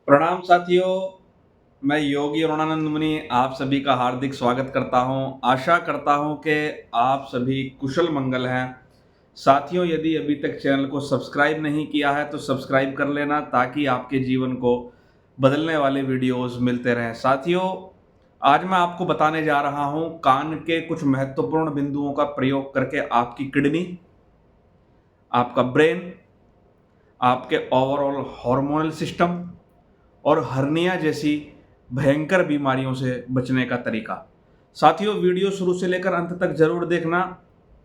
प्रणाम साथियों। मैं योगी अरुणानंद मुनि आप सभी का हार्दिक स्वागत करता हूं। आशा करता हूं कि आप सभी कुशल मंगल हैं। साथियों, यदि अभी तक चैनल को सब्सक्राइब नहीं किया है तो सब्सक्राइब कर लेना ताकि आपके जीवन को बदलने वाले वीडियोस मिलते रहें। साथियों, आज मैं आपको बताने जा रहा हूं कान के कुछ महत्वपूर्ण बिंदुओं का प्रयोग करके आपकी किडनी, आपका ब्रेन, आपके ओवरऑल हार्मोनल सिस्टम और हर्निया जैसी भयंकर बीमारियों से बचने का तरीका। साथियों, वीडियो शुरू से लेकर अंत तक जरूर देखना।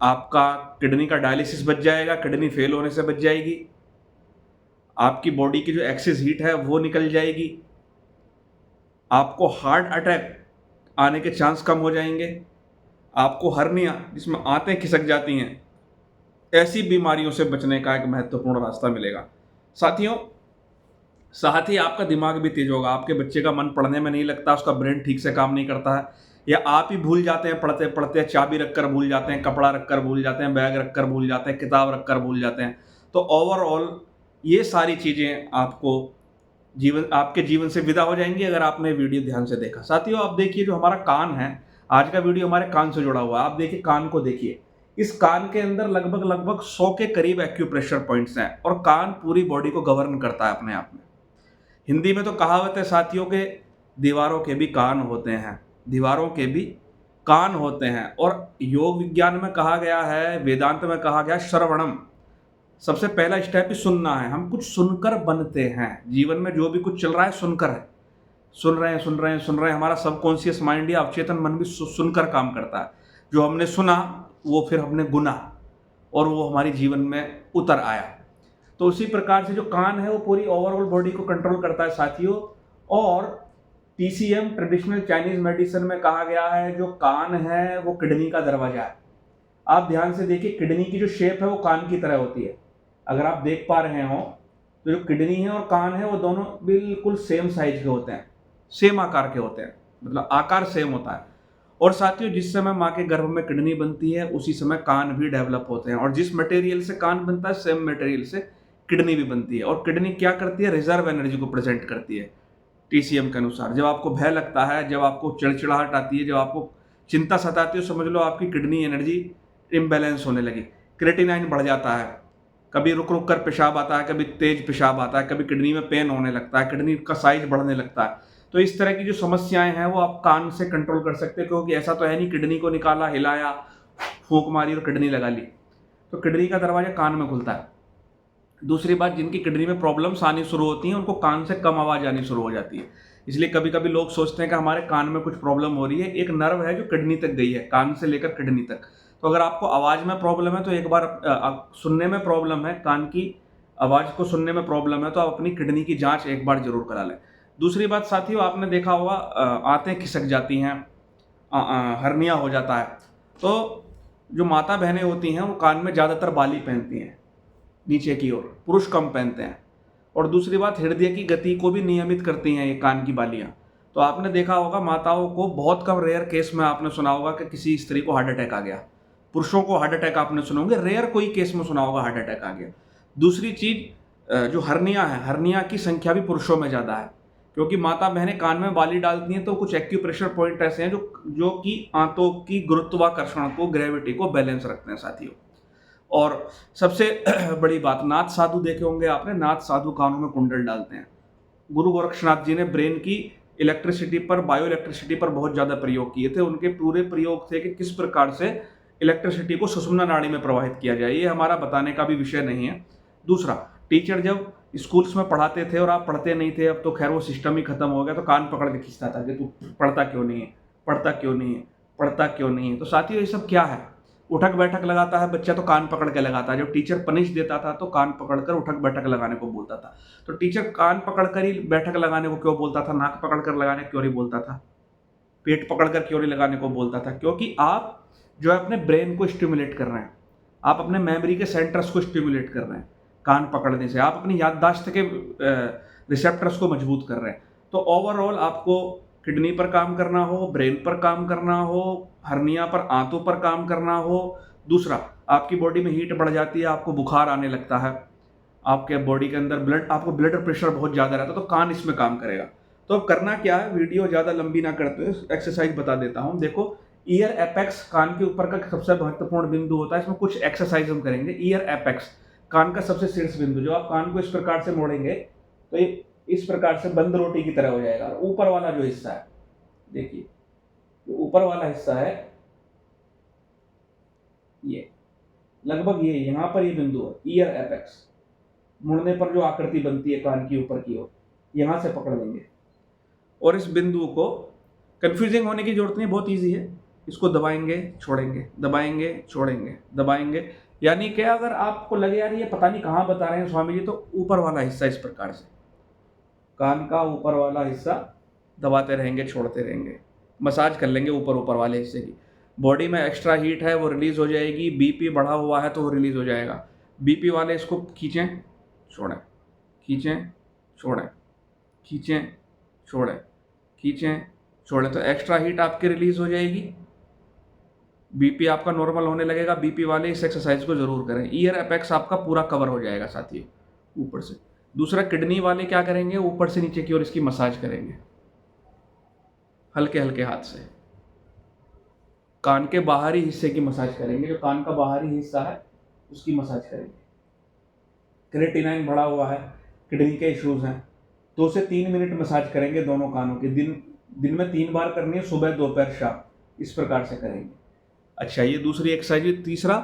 आपका किडनी का डायलिसिस बच जाएगा, किडनी फेल होने से बच जाएगी, आपकी बॉडी की जो एक्सेस हीट है वो निकल जाएगी, आपको हार्ट अटैक आने के चांस कम हो जाएंगे, आपको हर्निया जिसमें आंतें खिसक जाती हैं ऐसी बीमारियों से बचने का एक महत्वपूर्ण रास्ता मिलेगा। साथियों, साथ ही आपका दिमाग भी तेज होगा। आपके बच्चे का मन पढ़ने में नहीं लगता, उसका ब्रेन ठीक से काम नहीं करता है, या आप ही भूल जाते हैं पढ़ते पढ़ते, चाबी रखकर भूल जाते हैं, कपड़ा रखकर भूल जाते हैं, बैग रखकर भूल जाते हैं, किताब रखकर भूल जाते हैं। तो ओवरऑल ये सारी चीज़ें आपके जीवन से विदा हो जाएंगी अगर आपने वीडियो ध्यान से देखा। साथियों, आप देखिए, जो हमारा कान है, आज का वीडियो हमारे कान से जुड़ा हुआ है। आप देखिए, कान को देखिए। इस कान के अंदर लगभग लगभग 100 के करीब एक्यूप्रेशर पॉइंट्स हैं और कान पूरी बॉडी को गवर्न करता है अपने आप में। हिंदी में तो कहावत है साथियों के, दीवारों के भी कान होते हैं, दीवारों के भी कान होते हैं। और योग विज्ञान में कहा गया है, वेदांत में कहा गया, श्रवणम, सबसे पहला स्टेप ही सुनना है। हम कुछ सुनकर बनते हैं। जीवन में जो भी कुछ चल रहा है सुनकर है। सुन रहे हैं, सुन रहे हैं, सुन रहे हैं। हमारा सबकॉन्शियस माइंड या अवचेतन मन भी सुनकर काम करता है। जो हमने सुना वो फिर हमने गुना और वो हमारी जीवन में उतर आया। तो उसी प्रकार से जो कान है वो पूरी ओवरऑल बॉडी को कंट्रोल करता है साथियों। और टीसीएम, ट्रेडिशनल चाइनीज मेडिसिन में कहा गया है, जो कान है वो किडनी का दरवाजा है। आप ध्यान से देखिए, किडनी की जो शेप है वो कान की तरह होती है। अगर आप देख पा रहे हो तो जो किडनी है और कान है वो दोनों बिल्कुल सेम साइज के होते हैं, सेम आकार के होते हैं, मतलब आकार सेम होता है। और साथियों, जिस समय माँ के गर्भ में किडनी बनती है उसी समय कान भी डेवलप होते हैं। और जिस मटेरियल से कान बनता है सेम मटेरियल से किडनी भी बनती है। और किडनी क्या करती है? रिजर्व एनर्जी को प्रेजेंट करती है टीसीएम के अनुसार। जब आपको भय लगता है, जब आपको चिड़चिड़ाहट आती है, जब आपको चिंता सताती है, समझ लो आपकी किडनी एनर्जी इम्बैलेंस होने लगी, क्रेटिनाइन बढ़ जाता है, कभी रुक रुक कर पेशाब आता है, कभी तेज पेशाब आता है, कभी किडनी में पेन होने लगता है, किडनी का साइज बढ़ने लगता है। तो इस तरह की जो समस्याएं हैं वो आप कान से कंट्रोल कर सकते हैं, क्योंकि ऐसा तो है नहीं किडनी को निकाला, हिलाया, फूंक मारी और किडनी लगा ली। तो किडनी का दरवाजा कान में खुलता है। दूसरी बात, जिनकी किडनी में प्रॉब्लम्स आनी शुरू होती हैं उनको कान से कम आवाज़ आनी शुरू हो जाती है। इसलिए कभी कभी लोग सोचते हैं कि हमारे कान में कुछ प्रॉब्लम हो रही है। एक नर्व है जो किडनी तक गई है, कान से लेकर किडनी तक। तो अगर आपको आवाज़ में प्रॉब्लम है तो एक बार सुनने में प्रॉब्लम है, कान की आवाज़ को सुनने में प्रॉब्लम है, तो आप अपनी किडनी की जांच एक बार जरूर करा लें। दूसरी बात साथियों, आपने देखा होगा आंतें खिसक जाती हैं, हर्निया हो जाता है। तो जो माता बहनें होती हैं वो कान में ज़्यादातर बाली पहनती हैं नीचे की ओर, पुरुष कम पहनते हैं। और दूसरी बात, हृदय की गति को भी नियमित करती हैं ये कान की बालियाँ। तो आपने देखा होगा माताओं को बहुत कम, रेयर केस में आपने सुना होगा कि किसी स्त्री को हार्ट अटैक आ गया। पुरुषों को हार्ट अटैक आपने सुने होंगे, रेयर कोई केस में सुना होगा हार्ट अटैक आ गया। दूसरी चीज, जो हर्निया है, हर्निया की संख्या भी पुरुषों में ज़्यादा है, क्योंकि माता बहनें कान में बाली डालती हैं तो कुछ एक्यूप्रेशर पॉइंट ऐसे हैं जो कि आंतों की गुरुत्वाकर्षण को, ग्रेविटी को बैलेंस रखते हैं साथियों। और सबसे बड़ी बात, नाथ साधु देखे होंगे आपने, नाथ साधु कानों में कुंडल डालते हैं। गुरु गोरक्षनाथ जी ने ब्रेन की इलेक्ट्रिसिटी पर, बायो इलेक्ट्रिसिटी पर बहुत ज़्यादा प्रयोग किए थे। उनके पूरे प्रयोग थे कि किस प्रकार से इलेक्ट्रिसिटी को सुषुम्ना नाड़ी में प्रवाहित किया जाए। ये हमारा बताने का भी विषय नहीं है। दूसरा, टीचर जब स्कूल्स में पढ़ाते थे और आप पढ़ते नहीं थे, अब तो खैर वो सिस्टम ही खत्म हो गया, तो कान पकड़ के खींचता था कि तू पढ़ता क्यों नहीं है, पढ़ता क्यों नहीं है, पढ़ता क्यों नहीं है। तो साथियों, ये सब क्या है? उठक बैठक लगाता है बच्चा तो कान पकड़ के लगाता है। जब टीचर पनिश देता था तो कान पकड़कर उठक बैठक लगाने को बोलता था। तो टीचर कान पकड़कर ही बैठक लगाने को क्यों बोलता था? नाक पकड़कर लगाने क्यों नहीं बोलता था? पेट पकड़कर क्यों नहीं लगाने को बोलता था? क्योंकि आप जो है अपने ब्रेन को स्टिमुलेट कर रहे हैं, आप अपने मेमोरी के सेंटर्स को स्टिमुलेट कर रहे हैं। कान पकड़ने से आप अपनी याददाश्त के रिसेप्टर्स को मजबूत कर रहे हैं। तो ओवरऑल आपको किडनी पर काम करना हो, ब्रेन पर काम करना हो, हर्निया पर, आंतों पर काम करना हो। दूसरा, आपकी बॉडी में हीट बढ़ जाती है, आपको बुखार आने लगता है, आपके बॉडी के अंदर आपको ब्लड प्रेशर बहुत ज़्यादा रहता है तो कान इसमें काम करेगा। तो अब करना क्या है, वीडियो ज़्यादा लंबी ना करते हुए एक्सरसाइज बता देता हूँ। देखो, ईयर एपेक्स कान के ऊपर का सबसे महत्वपूर्ण बिंदु होता है। इसमें कुछ एक्सरसाइज हम करेंगे। ईयर एपेक्स कान का सबसे शीर्ष बिंदु, जो आप कान को इस प्रकार से मोड़ेंगे तो ये इस प्रकार से बंद रोटी की तरह हो जाएगा। और ऊपर वाला जो हिस्सा है, देखिए ऊपर वाला हिस्सा है ये, लगभग ये यहाँ पर ये बिंदु है ईयर एपेक्स। मुड़ने पर जो आकृति बनती है कान की ऊपर की ओर, यहाँ से पकड़ लेंगे और इस बिंदु को, कंफ्यूजिंग होने की जरूरत नहीं, बहुत ईजी है। इसको दबाएंगे छोड़ेंगे, दबाएंगे छोड़ेंगे, दबाएंगे। यानी कि अगर आपको लगे यार ये पता नहीं कहाँ बता रहे हैं स्वामी जी, तो ऊपर वाला हिस्सा इस प्रकार से, कान का ऊपर वाला हिस्सा दबाते रहेंगे, छोड़ते रहेंगे, मसाज कर लेंगे ऊपर वाले हिस्से की। बॉडी में एक्स्ट्रा हीट है वो रिलीज हो जाएगी, बीपी बढ़ा हुआ है तो वो रिलीज हो जाएगा। बीपी वाले इसको खींचें छोड़ें, खींचें छोड़ें, खींचें छोड़ें, खींचें छोड़ें, तो एक्स्ट्रा हीट आपकी रिलीज हो जाएगी, बीपी आपका नॉर्मल होने लगेगा। बीपी वाले इस एक्सरसाइज को जरूर करें। ईयर एपेक्स आपका पूरा कवर हो जाएगा साथियों ऊपर से। दूसरा, किडनी वाले क्या करेंगे, ऊपर से नीचे की ओर इसकी मसाज करेंगे हल्के हल्के हाथ से। कान के बाहरी हिस्से की मसाज करेंगे, जो कान का बाहरी हिस्सा है उसकी मसाज करेंगे। क्रेटिनाइन बढ़ा हुआ है, किडनी के इश्यूज हैं, 2 से 3 मिनट मसाज करेंगे दोनों कानों की। दिन में 3 बार करनी है, सुबह दोपहर शाम, इस प्रकार से करेंगे। अच्छा, ये दूसरी एक्सरसाइज। तीसरा,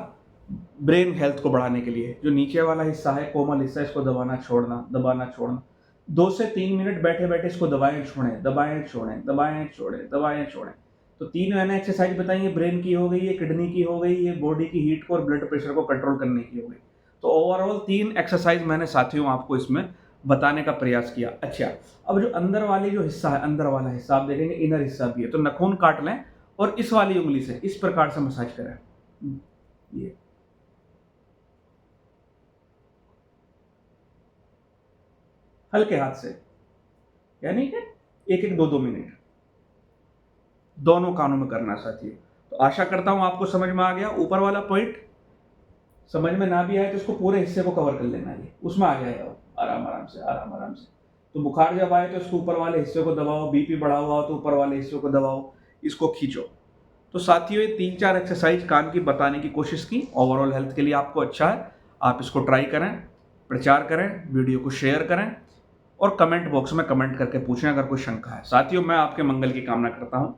ब्रेन हेल्थ को बढ़ाने के लिए जो नीचे वाला हिस्सा है, कोमल हिस्सा, इसको दबाना छोड़ना, दबाना छोड़ना। 2 से 3 मिनट बैठे बैठे इसको दबाएं छोड़ें, दबाएं छोड़ें, दबाएं छोड़ें, दबाएं छोड़ें। तो 3 मैंने एक्सरसाइज बताई है, ब्रेन की हो गई, ये किडनी की हो गई, ये बॉडी की हीट को और ब्लड प्रेशर को कंट्रोल करने की हो गई। तो ओवरऑल 3 एक्सरसाइज मैंने साथियों आपको इसमें बताने का प्रयास किया। अच्छा, अब जो अंदर वाली जो हिस्सा है, अंदर वाला हिस्सा आप देखेंगे इनर हिस्सा भी है, तो नाखून काट लें और इस वाली उंगली से इस प्रकार से मसाज करें, ये हल्के हाथ से, यानी कि 1-1, 2-2 मिनट दोनों कानों में करना साथियों। तो आशा करता हूं आपको समझ में आ गया। ऊपर वाला पॉइंट समझ में ना भी आए तो इसको पूरे हिस्से को कवर कर लेना, ये उसमें आ जाएगा आराम आराम से, आराम आराम से। तो बुखार जब आए तो इसको ऊपर वाले हिस्से को दबाओ, बीपी बढ़ा हुआ हो तो ऊपर वाले हिस्से को दबाओ, इसको खींचो। तो साथियों, ये 3-4 एक्सरसाइज कान की बताने की कोशिश की। ओवरऑल हेल्थ के लिए आपको अच्छा है, आप इसको ट्राई करें, प्रचार करें, वीडियो को शेयर करें और कमेंट बॉक्स में कमेंट करके पूछें अगर कोई शंका है। साथियों, मैं आपके मंगल की कामना करता हूँ।